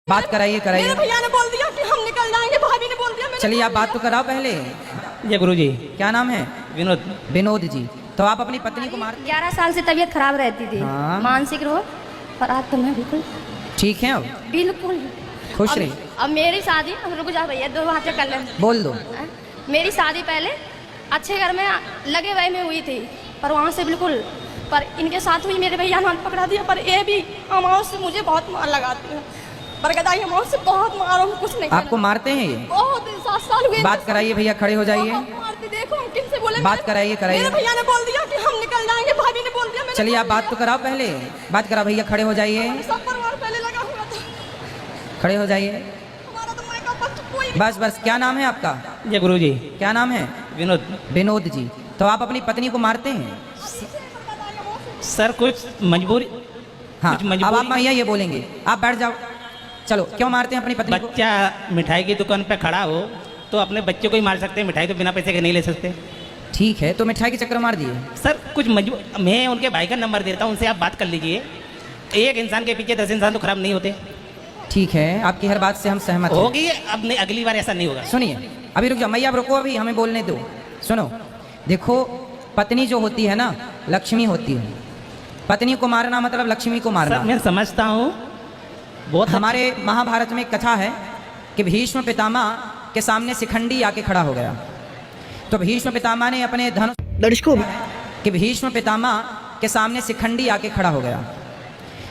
बात कराइए कराइए। मेरे भैया ने बोल दिया कि हम निकल जाएंगे, भाभी ने बोल दिया। चलिए आप बात तो कराओ पहले। जय गुरु जी। क्या नाम है? विनोद। विनोद जी। तो आप अपनी पत्नी को मार 11 साल से तबीयत खराब रहती थी, हाँ। मानसिक रोग, पर आज तो मैं बिल्कुल ठीक है? अब बिल्कुल खुश रही। अब मेरी शादी, रुक जा भैया, दो हाथ से कर लें। बोल दो। मेरी शादी पहले अच्छे घर में लगे हुए में हुई थी, पर वहाँ से बिल्कुल, पर इनके साथ हुई, मेरे भैया ने हाथ पकड़ा दिया। पर ये भी अमाउंट से मुझे बहुत मार लगाती है, बरगदाई अमाउंट से बहुत मारो, कुछ नहीं आपको मारते हैं ये? बहुत 7 साल हुए। बात कराइए भैया, खड़े हो जाइए। मारते देखो, हम किनसे बोले? बात कराइए कराइए। मेरे भैया ने बोल दिया कि हम निकल जाएंगे, भाभी ने बोल दिया। चलिए आप बात तो कराओ पहले। बात कराओ भैया, खड़े हो जाइए। सब परिवार पहले लगा हुआ था, खड़े हो जाइए। हमारा तो मायका पक्ष कोई बस बस। क्या नाम है आपका? जय गुरु जी। क्या नाम है? विनोद। विनोद जी। तो आप अपनी पत्नी को मारते हैं? सर कुछ मजबूरी। हाँ। कुछ मजबूरी। अब आप भैया ये बोलेंगे, आप बैठ जाओ। चलो, क्यों मारते हैं अपनी पत्नी को? बच्चा मिठाई की दुकान पे खड़ा हो तो अपने बच्चे को ही मार सकते हैं, मिठाई तो बिना पैसे के नहीं ले सकते। ठीक है, तो मिठाई के चक्कर मार दिए। सर कुछ मजबूर, मैं उनके भाई का नंबर देता हूँ, उनसे आप बात कर लीजिए। एक इंसान के पीछे 10 इंसान तो खराब नहीं होते। ठीक है, आपकी हर बात से हम सहमत हैं। होगी, अब नहीं, अगली बार ऐसा नहीं होगा। सुनिए, अभी रुक जाओ मैया, आप रुको, अभी हमें बोलने दो। सुनो, देखो, पत्नी जो होती है ना, लक्ष्मी होती है। पत्नी को मारना मतलब लक्ष्मी को सर मारना। मैं समझता हूँ, बहुत हमारे महाभारत में एक कथा है कि भीष्म पितामह के सामने शिखंडी आके खड़ा हो गया। तो भीष्म पितामह ने अपने धनुष कि भीष्म पितामह के सामने शिखंडी आके खड़ा हो गया।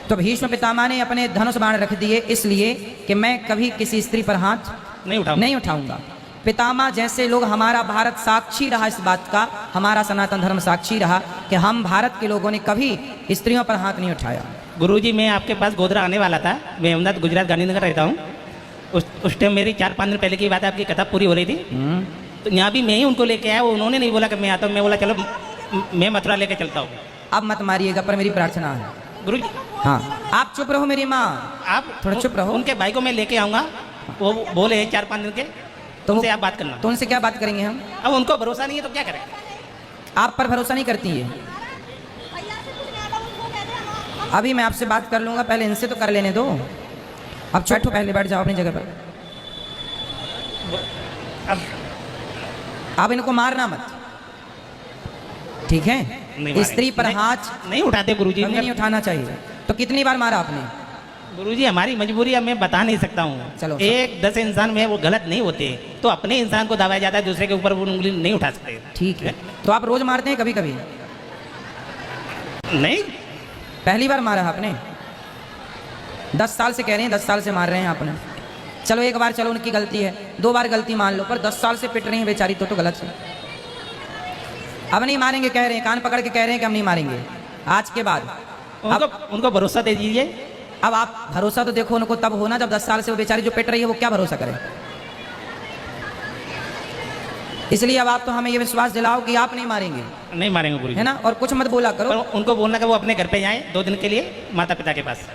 तो भीष्म पितामह ने अपने धनुष बाण रख दिए, इसलिए कि मैं कभी किसी स्त्री पर हाथ नहीं उठाऊंगा। पितामह जैसे लोग, हमारा भारत साक्षी रहा इस बात का, हमारा सनातन धर्म साक्षी रहा कि हम भारत के लोगों ने कभी स्त्रियों पर हाथ नहीं उठाया। गुरुजी मैं आपके पास गोधरा आने वाला था, मैं अहमदाबाद गुजरात गांधीनगर रहता हूँ। उस टाइम मेरी 4-5 दिन पहले की बात है, आपकी कथा पूरी हो रही थी। तो यहाँ भी मैं ही उनको लेके आया, उन्होंने नहीं बोला कि मैं आता हूँ, मैं बोला चलो मैं मथुरा लेके चलता हूँ। अब मत मारिएगा, पर मेरी प्रार्थना है। गुरुजी हाँ, आप चुप रहो मेरी माँ, आप थोड़ा चुप रहो। उनके भाई को मैं लेके आऊँगा, वो बोले 4-5 दिन के, तो उनसे आप बात करना। तो उनसे क्या बात करेंगे हम? अब उनको भरोसा नहीं है तो क्या करें? आप पर भरोसा नहीं करती है। अभी मैं आपसे बात कर लूँगा, पहले इनसे तो कर लेने दो। अब बैठो, पहले बैठ जाओ अपनी जगह पर। अब इनको मारना मत, ठीक है? स्त्री पर हाथ नहीं उठाते गुरुजी। नहीं उठाना चाहिए। तो कितनी बार मारा आपने? गुरुजी हमारी मजबूरी है, मैं बता नहीं सकता हूँ। चलो, 1-10 इंसान में वो गलत नहीं होते, तो अपने इंसान को दबाया जाता है, दूसरे के ऊपर वो उंगली नहीं उठा सकते। ठीक है, तो आप रोज मारते हैं? कभी कभी नहीं, पहली बार मारा आपने? 10 साल से कह रहे हैं, 10 साल से मार रहे हैं आपने। चलो एक बार, चलो उनकी गलती है, 2 बार गलती मान लो, पर 10 साल से पिट रही है बेचारी, तो गलत है। अब नहीं मारेंगे कह रहे हैं, कान पकड़ के कह रहे हैं कि हम नहीं मारेंगे आज के बाद। उनको भरोसा दे दीजिए। अब आप भरोसा तो देखो उनको तब होना जब 10 साल से वो बेचारी जो पिट रही है वो क्या भरोसा करे। इसलिए अब आप तो हमें ये विश्वास दिलाओ कि आप नहीं मारेंगे। नहीं मारेंगे गुरुजी, है ना? और कुछ मत बोला करो। उनको बोलना कि वो अपने घर पे जाएं 2 दिन के लिए माता पिता के पास।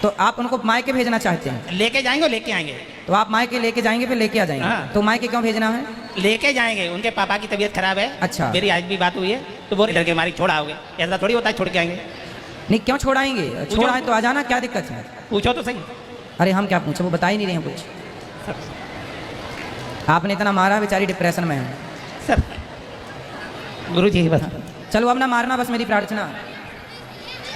तो आप उनको मायके भेजना चाहते हैं? लेके जाएंगे, लेके आएंगे। तो आप मायके लेके जाएंगे, फिर लेके आ जाएंगे। हाँ। तो मायके क्यों भेजना है? लेके जाएंगे, उनके पापा की तबीयत खराब है। अच्छा। मेरी आज भी बात हुई है, तो वो डर के मारी छोड़ आओगे, ऐसा थोड़ी होता है छोड़ के आएंगे। नहीं, क्यों छोड़ाएंगे? छोड़ाएं तो आ जाना, क्या दिक्कत है? पूछो तो सही। अरे हम क्या पूछे, वो बता ही नहीं रहे हैं कुछ। आपने इतना मारा, बेचारी डिप्रेशन में है। सर गुरुजी बस चलो अब ना मारना, बस मेरी प्रार्थना।